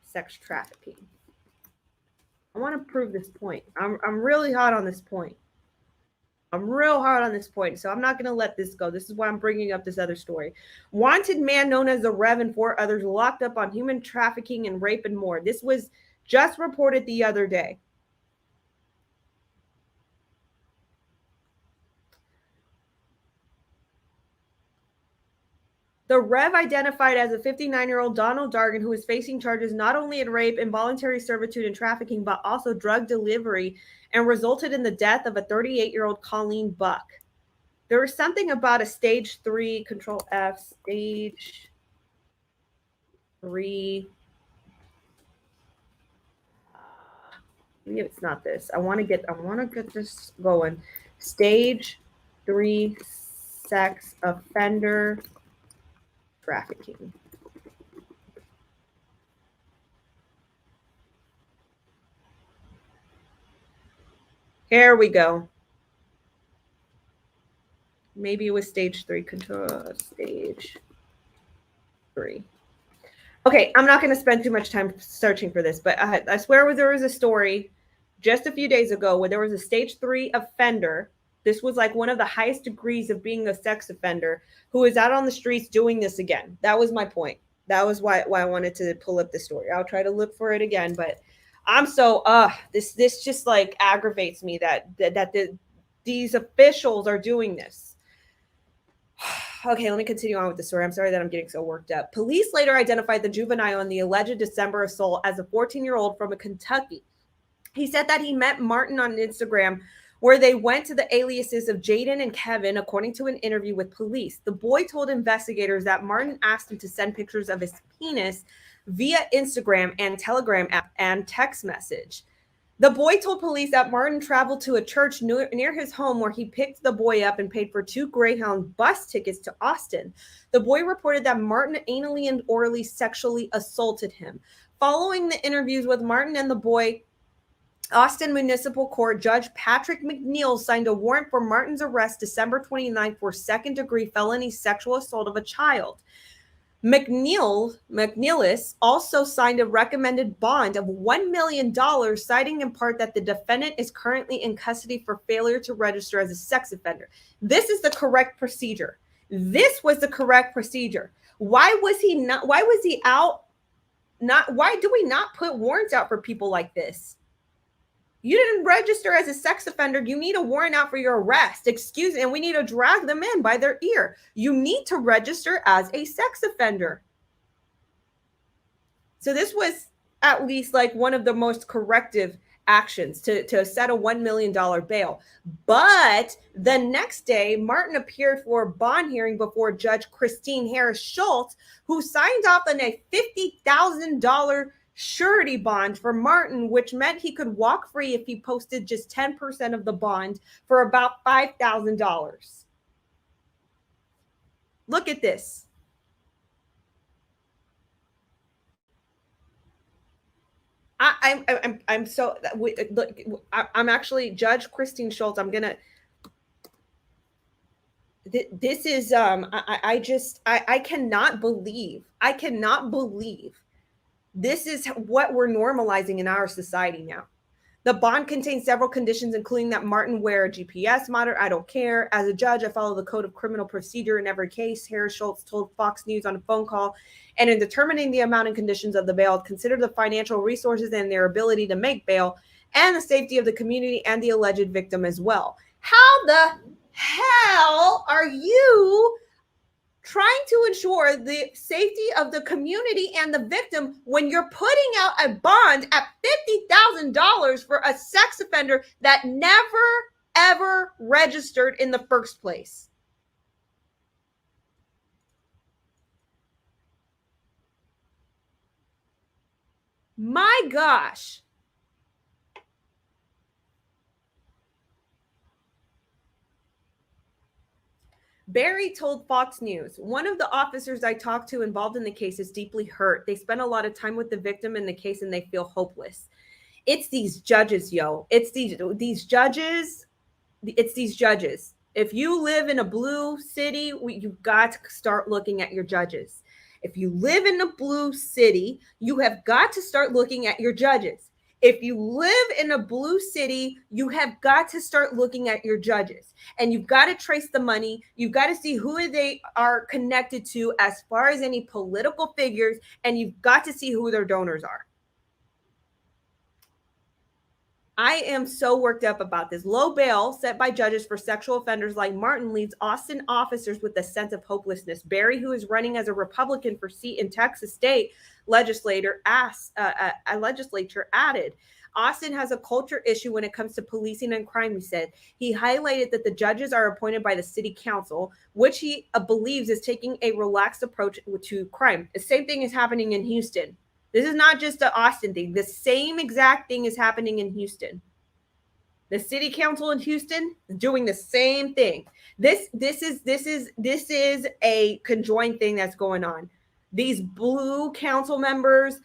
Speaker 2: sex trafficking. I want to prove this point. I'm really hot on this point. I'm real hard on this point, so I'm not going to let this go. This is why I'm bringing up this other story. Wanted man known as the Rev and 4 others locked up on human trafficking and rape and more. This was just reported the other day. The Rev identified as a 59-year-old Donald Dargan who is facing charges not only in rape, involuntary servitude, and trafficking, but also drug delivery, and resulted in the death of a 38-year-old Colleen Buck. There was something about a stage 3, Control F, stage 3. Maybe it's not this. I want to get this going. Stage 3 sex offender trafficking. Here we go. Maybe it was stage 3. Control stage 3. Okay, I'm not going to spend too much time searching for this, but I swear there was a story just a few days ago where there was a stage 3 offender. This was like one of the highest degrees of being a sex offender who is out on the streets doing this again. That was my point. That was why I wanted to pull up the story. I'll try to look for it again, but I'm so this just like aggravates me that these officials are doing this. Okay, let me continue on with the story. I'm sorry that I'm getting so worked up. Police later identified the juvenile in the alleged December assault as a 14-year-old from Kentucky. He said that he met Martin on Instagram, where they went to the aliases of Jaden and Kevin, according to an interview with police. The boy told investigators that Martin asked him to send pictures of his penis via Instagram and Telegram app and text message. The boy told police that Martin traveled to a church near his home where he picked the boy up and paid for 2 Greyhound bus tickets to Austin. The boy reported that Martin anally and orally sexually assaulted him. Following the interviews with Martin and the boy, Austin Municipal Court Judge Patrick McNeil signed a warrant for Martin's arrest December 29th for second-degree felony sexual assault of a child. McNeilis also signed a recommended bond of $1 million, citing in part that the defendant is currently in custody for failure to register as a sex offender. This is the correct procedure. This was the correct procedure. Why was he not? Why was he out? Why do we not put warrants out for people like this? You didn't register as a sex offender. You need a warrant out for your arrest. Excuse me, and we need to drag them in by their ear. You need to register as a sex offender. So this was at least like one of the most corrective actions to set a $1 million bail. But the next day, Martin appeared for a bond hearing before Judge Christine Harris Schultz, who signed off on a $50,000 surety bond for Martin, which meant he could walk free if he posted just 10% of the bond for about $5,000. Look at this. I'm so look. I'm actually Judge Christine Schultz. I'm gonna. This is I cannot believe. This is what we're normalizing in our society now. The bond contains several conditions, including that Martin wear a GPS monitor. I don't care. As a judge, I follow the code of criminal procedure in every case, Harris Schultz told Fox News on a phone call. And in determining the amount and conditions of the bail, consider the financial resources and their ability to make bail and the safety of the community and the alleged victim as well. How the hell are you trying to ensure the safety of the community and the victim when you're putting out a bond at $50,000 for a sex offender that never, ever registered in the first place? My gosh. Barry told Fox News, one of the officers I talked to involved in the case is deeply hurt. They spent a lot of time with the victim in the case and they feel hopeless. It's these judges, yo. It's these judges. It's these judges. If you live in a blue city, you've got to start looking at your judges. If you live in a blue city, you have got to start looking at your judges. If you live in a blue city, you have got to start looking at your judges, and you've got to trace the money. You've got to see who they are connected to as far as any political figures, and you've got to see who their donors are. I am so worked up about this. Low bail set by judges for sexual offenders like Martin leaves Austin officers with a sense of hopelessness. Barry, who is running as a Republican for seat in Texas state legislature, added, Austin has a culture issue when it comes to policing and crime, he said. He highlighted that the judges are appointed by the city council, which he believes is taking a relaxed approach to crime. The same thing is happening in Houston. This is not just an Austin thing. The same exact thing is happening in Houston. The city council in Houston is doing the same thing. This is a conjoined thing that's going on. These blue council members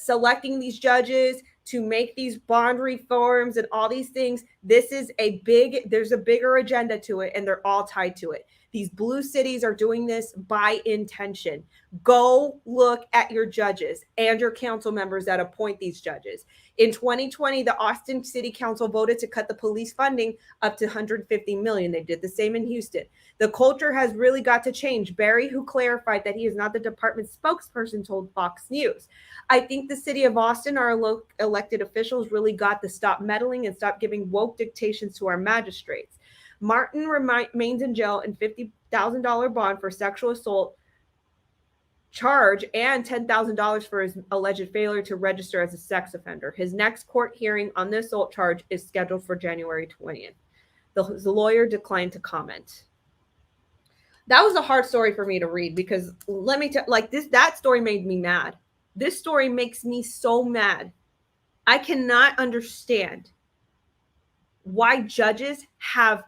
Speaker 2: selecting these judges to make these bond reforms and all these things. There's a bigger agenda to it, and they're all tied to it. These blue cities are doing this by intention. Go look at your judges and your council members that appoint these judges. In 2020, the Austin City Council voted to cut the police funding up to $150 million. They did the same in Houston. The culture has really got to change. Barry, who clarified that he is not the department spokesperson, told Fox News. I think the city of Austin, our elected officials, really got to stop meddling and stop giving woke dictations to our magistrates. Martin remains in jail and $50,000 bond for sexual assault charge and $10,000 for his alleged failure to register as a sex offender. His next court hearing on the assault charge is scheduled for January 20th. The lawyer declined to comment. That was a hard story for me to read because let me tell that story made me mad. This story makes me so mad. I cannot understand why judges have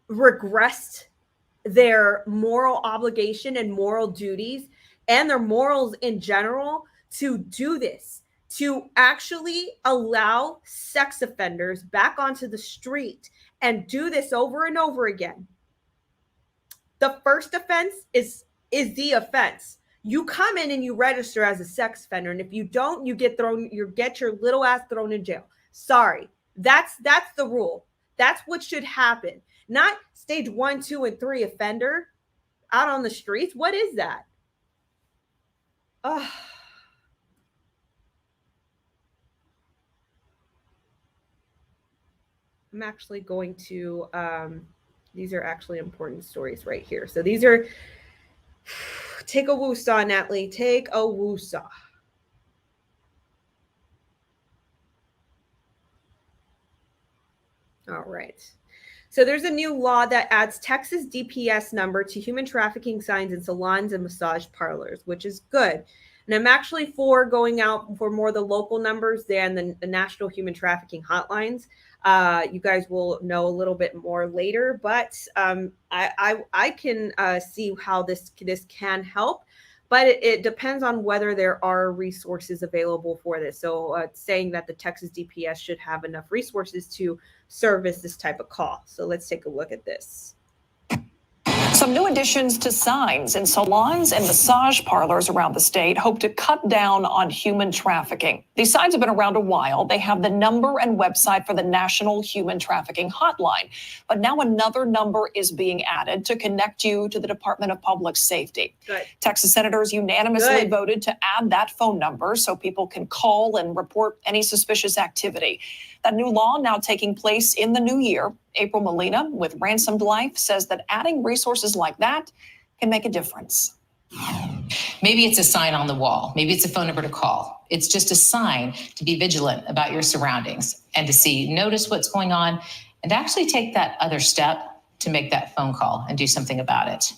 Speaker 2: regressed their moral obligation and moral duties and their morals in general to do this, to actually allow sex offenders back onto the street and do this over and over again. The first offense is the offense. You come in and you register as a sex offender, and if you don't, you get your little ass thrown in jail. Sorry. That's the rule. That's what should happen. Not stage 1, 2, and 3 offender out on the streets. What is that? Oh. I'm actually going to, these are actually important stories right here. So these are, take a woo-saw, Natly, take a woo-saw. All right. So there's a new law that adds Texas DPS number to human trafficking signs in salons and massage parlors, which is good. And I'm actually for going out for more the local numbers than the national human trafficking hotlines. You guys will know a little bit more later, but I can see how this can help. But it depends on whether there are resources available for this. So saying that the Texas DPS should have enough resources to service this type of call. So let's take a look at this.
Speaker 11: Some new additions to signs in salons and massage parlors around the state hope to cut down on human trafficking. These signs have been around a while. They have the number and website for the National Human Trafficking Hotline. But now another number is being added to connect you to the Department of Public Safety.
Speaker 2: Good.
Speaker 11: Texas senators unanimously voted to add that phone number so people can call and report any suspicious activity. That new law now taking place in the new year. April Molina with Ransomed Life says that adding resources like that can make a difference.
Speaker 12: Maybe it's a sign on the wall. Maybe it's a phone number to call. It's just a sign to be vigilant about your surroundings and to notice what's going on and actually take that other step to make that phone call and do something about it.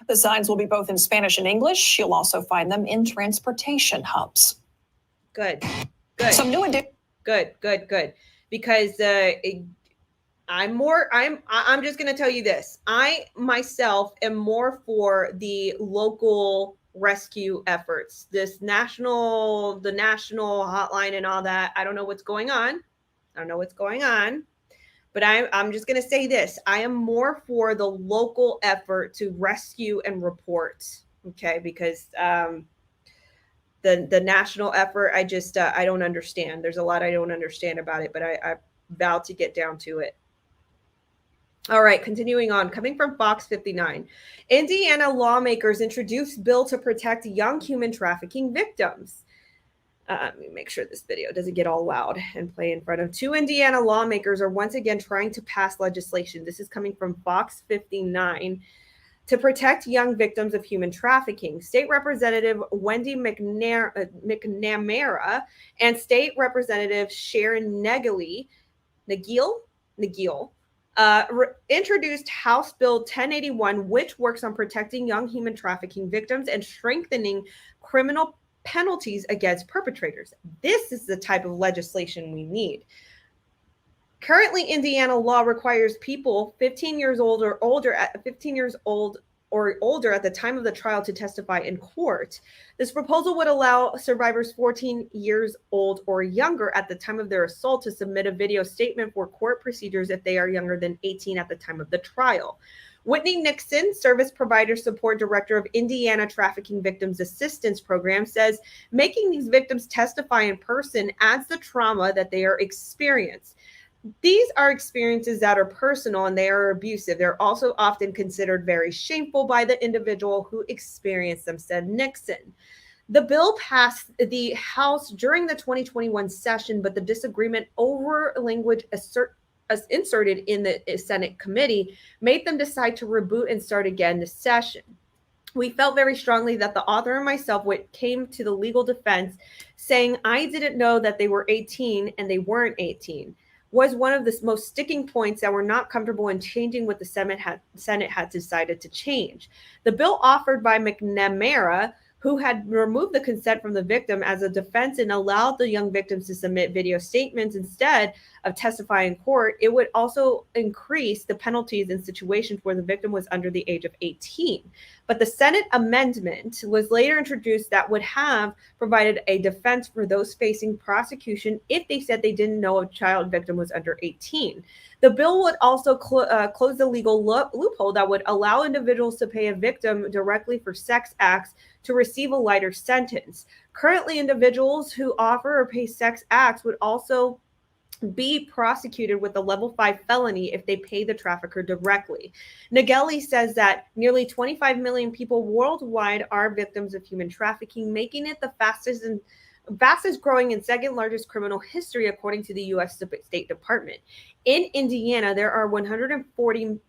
Speaker 11: The signs will be both in Spanish and English. You'll also find them in transportation hubs.
Speaker 2: Good.
Speaker 11: Some new
Speaker 2: Good. Because I'm just going to tell you this. I myself am more for the local rescue efforts. The national hotline and all that. I don't know what's going on. But I'm just going to say this. I am more for the local effort to rescue and report. Okay. Because the national effort, I just I don't understand. There's a lot I don't understand about it, but I vow to get down to it. All right, continuing on, coming from Fox 59, Indiana lawmakers introduced bill to protect young human trafficking victims. Let me make sure this video doesn't get all loud and play in front of. Two Indiana lawmakers are once again trying to pass legislation. This is coming from Fox 59 to protect young victims of human trafficking. State Representative Wendy McNamara and State Representative Sharon Negley introduced House Bill 1081, which works on protecting young human trafficking victims and strengthening criminal penalties against perpetrators. This is the type of legislation we need. Currently, Indiana law requires people 15 years old or older at the time of the trial to testify in court. This proposal would allow survivors 14 years old or younger at the time of their assault to submit a video statement for court procedures if they are younger than 18 at the time of the trial. Whitney Nixon, Service Provider Support Director of Indiana Trafficking Victims Assistance Program, says making these victims testify in person adds the trauma that they are experiencing. These are experiences that are personal and they are abusive. They're also often considered very shameful by the individual who experienced them, said Nixon. The bill passed the House during the 2021 session, but the disagreement over language inserted in the Senate committee made them decide to reboot and start again this session. We felt very strongly that the author and myself came to the legal defense saying I didn't know that they were 18 and they weren't 18 was one of the most sticking points that we're not comfortable in changing what the Senate had decided to change. The bill offered by McNamara, who had removed the consent from the victim as a defense and allowed the young victims to submit video statements instead of testifying in court, it would also increase the penalties in situations where the victim was under the age of 18. But the Senate amendment was later introduced that would have provided a defense for those facing prosecution if they said they didn't know a child victim was under 18. The bill would also close the legal loophole that would allow individuals to pay a victim directly for sex acts to receive a lighter sentence. Currently, individuals who offer or pay sex acts would also be prosecuted with a level 5 felony if they pay the trafficker directly. Negley says that nearly 25 million people worldwide are victims of human trafficking, making it the fastest growing and second largest criminal history, according to the U.S. State Department. In Indiana, there are 140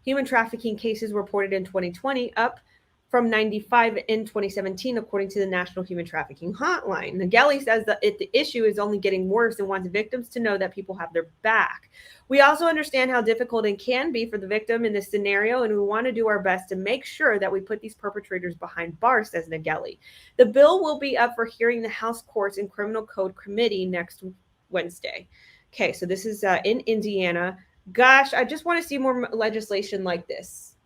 Speaker 2: human trafficking cases reported in 2020, up from 95 in 2017, according to the National Human Trafficking Hotline. Negley says that the issue is only getting worse and wants victims to know that people have their back. We also understand how difficult it can be for the victim in this scenario, and we want to do our best to make sure that we put these perpetrators behind bars, says Negley. The bill will be up for hearing in the House Courts and Criminal Code Committee next Wednesday. Okay, so this is in Indiana. Gosh, I just want to see more legislation like this.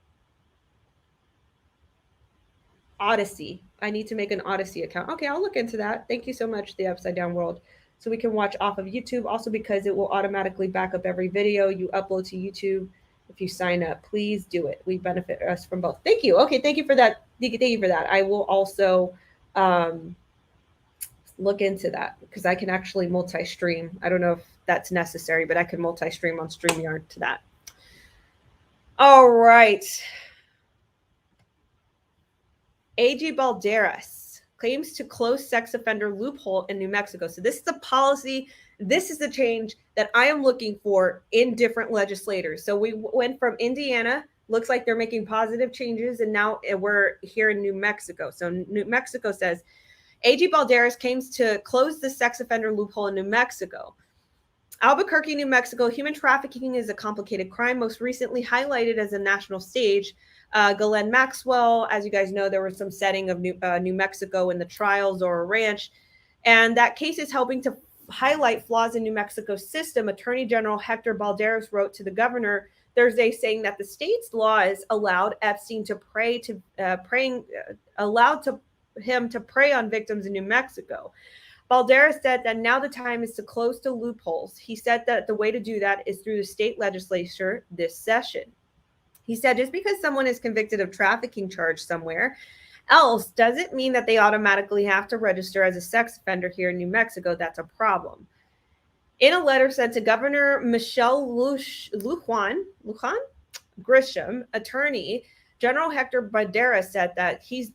Speaker 2: Odyssey. I need to make an Odyssey account. Okay, I'll look into that. Thank you so much, The Upside Down World. So we can watch off of YouTube. Also, because it will automatically back up every video you upload to YouTube if you sign up. Please do it. We benefit us from both. Thank you. Okay, thank you for that. Thank you for that. I will also look into that because I can actually multi-stream. I don't know if that's necessary, but I can multi-stream on StreamYard to that. All right. 𝘱𝘬𝘵 Balderas claims to close sex offender loophole in New Mexico. So this is the policy. This is the change that I am looking for in different legislators. So we went from Indiana, looks like they're making positive changes, and now we're here in New Mexico. So New Mexico says 𝘱𝘬𝘵 Balderas claims to close the sex offender loophole in New Mexico. Albuquerque, New Mexico, human trafficking is a complicated crime, most recently highlighted as a national stage. Ghislaine Maxwell, as you guys know, there was some setting of New Mexico in the trials or a ranch, and that case is helping to highlight flaws in New Mexico's system. Attorney General Hector Balderas wrote to the governor Thursday saying that the state's laws allowed Epstein to prey on victims in New Mexico. Balderas said that now the time is to close the loopholes. He said that the way to do that is through the state legislature this session. He said just because someone is convicted of trafficking charge somewhere else doesn't mean that they automatically have to register as a sex offender here in New Mexico. That's a problem. In a letter sent to Governor Michelle Lujan Grisham, Attorney General 𝘱𝘫𝘬𝘪𝘀 said that he's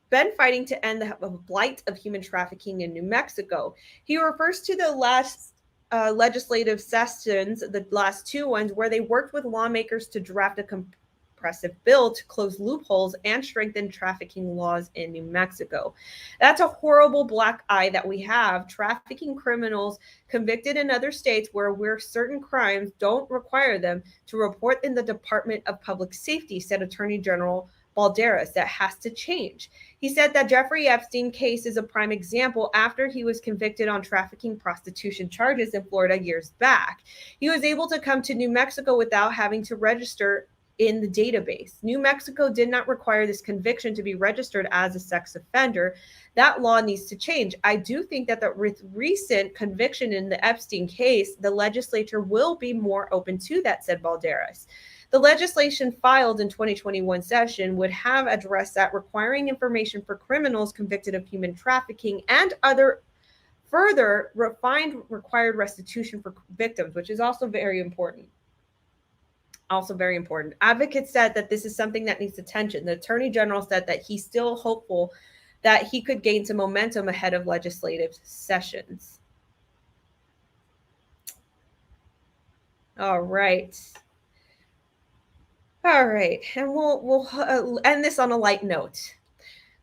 Speaker 2: been fighting to end the blight of human trafficking in New Mexico. He refers to the last legislative sessions, the last two ones, where they worked with lawmakers to draft a compressive bill to close loopholes and strengthen trafficking laws in New Mexico. That's a horrible black eye that we have. Trafficking criminals convicted in other states where certain crimes don't require them to report in the Department of Public Safety, said Attorney General 𝘱𝘫𝘬𝘪𝘀. That has to change. He said that Jeffrey Epstein case is a prime example after he was convicted on trafficking prostitution charges in Florida years back. He was able to come to New Mexico without having to register in the database. New Mexico did not require this conviction to be registered as a sex offender. That law needs to change. I do think that with recent conviction in the Epstein case, the legislature will be more open to that, said 𝘱𝘫𝘬𝘪𝘀. The legislation filed in 2021 session would have addressed that, requiring information for criminals convicted of human trafficking and other further refined required restitution for victims, which is also very important. Advocates said that this is something that needs attention. The Attorney General said that he's still hopeful that he could gain some momentum ahead of legislative sessions. All right. And we'll end this on a light note.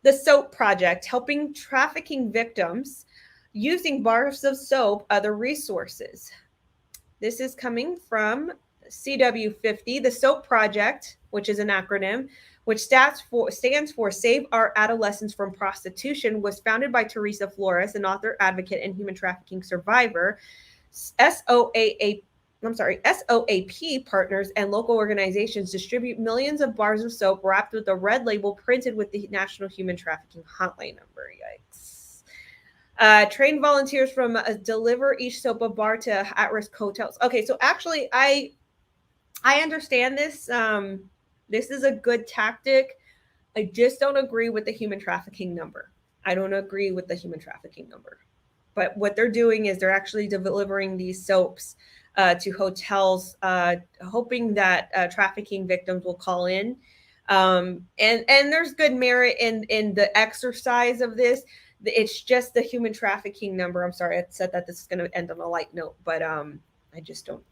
Speaker 2: The Soap Project, helping trafficking victims using bars of soap, other resources. This is coming from CW50. The Soap Project, which is an acronym, which stands for Save Our Adolescents from Prostitution, was founded by Teresa Flores, an author, advocate, and human trafficking survivor. SOAP partners and local organizations distribute millions of bars of soap wrapped with a red label printed with the National Human Trafficking Hotline number. Yikes. Trained volunteers from deliver each soap bar to at-risk hotels. Okay, so actually, I understand this. This is a good tactic. I just don't agree with the human trafficking number. But what they're doing is they're actually delivering these soaps to hotels, hoping that trafficking victims will call in. And there's good merit in the exercise of this. It's just the human trafficking number. I'm sorry, I said that this is going to end on a light note, but I just don't.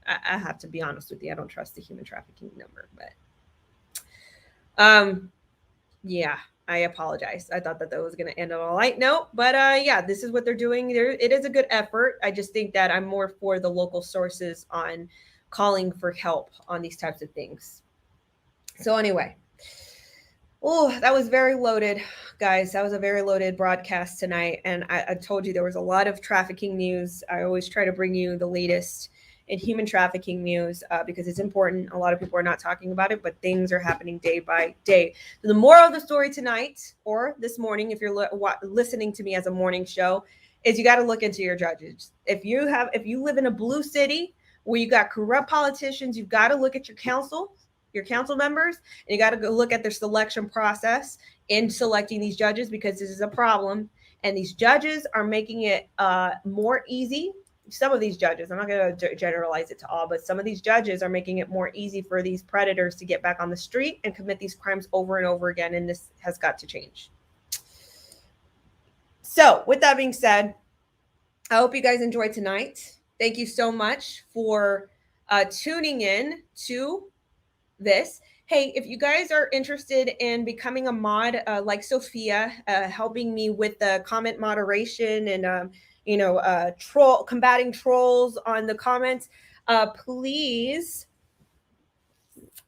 Speaker 2: I have to be honest with you. I don't trust the human trafficking number, but yeah. I apologize. I thought that was going to end on a light note, but yeah, this is what they're doing. It is a good effort. I just think that I'm more for the local sources on calling for help on these types of things. So anyway, that was very loaded, guys. That was a very loaded broadcast tonight. And I told you there was a lot of trafficking news. I always try to bring you the latest in human trafficking news because it's important. A lot of people are not talking about it, but things are happening day by day. So the moral of the story tonight, or this morning, if you're listening to me as a morning show, is you got to look into your judges. If you live in a blue city where you got corrupt politicians, you've got to look at your council members, and you got to go look at their selection process in selecting these judges, because this is a problem. And these judges are making it more easy. Some of these judges, I'm not going to generalize it to all, but some of these judges are making it more easy for these predators to get back on the street and commit these crimes over and over again. And this has got to change. So with that being said, I hope you guys enjoyed tonight. Thank you so much for tuning in to this. Hey, if you guys are interested in becoming a mod like Sophia, helping me with the comment moderation and combating trolls on the comments, please,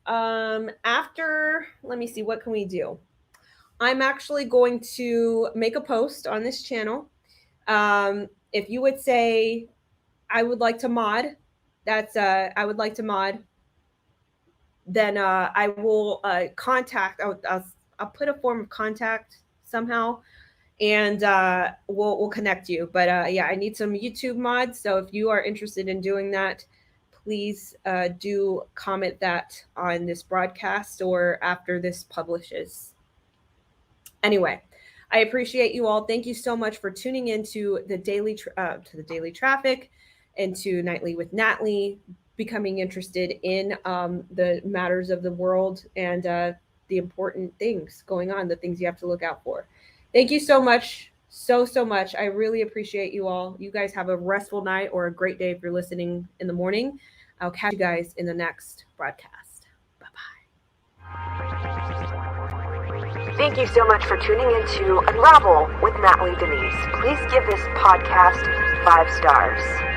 Speaker 2: after, let me see, what can we do? I'm actually going to make a post on this channel. If you would say, I would like to mod, I would like to mod, then I will contact, I'll put a form of contact somehow, and we'll connect you. But yeah, I need some YouTube mods. So if you are interested in doing that, please do comment that on this broadcast or after this publishes. Anyway, I appreciate you all. Thank you so much for tuning into the Daily TrafficK and to Nightly with Natly, becoming interested in the matters of the world and the important things going on, the things you have to look out for. Thank you so much, so much. I really appreciate you all. You guys have a restful night or a great day if you're listening in the morning. I'll catch you guys in the next broadcast. Bye-bye.
Speaker 1: Thank you so much for tuning into Unravel with Natly Denise. Please give this podcast 5 stars.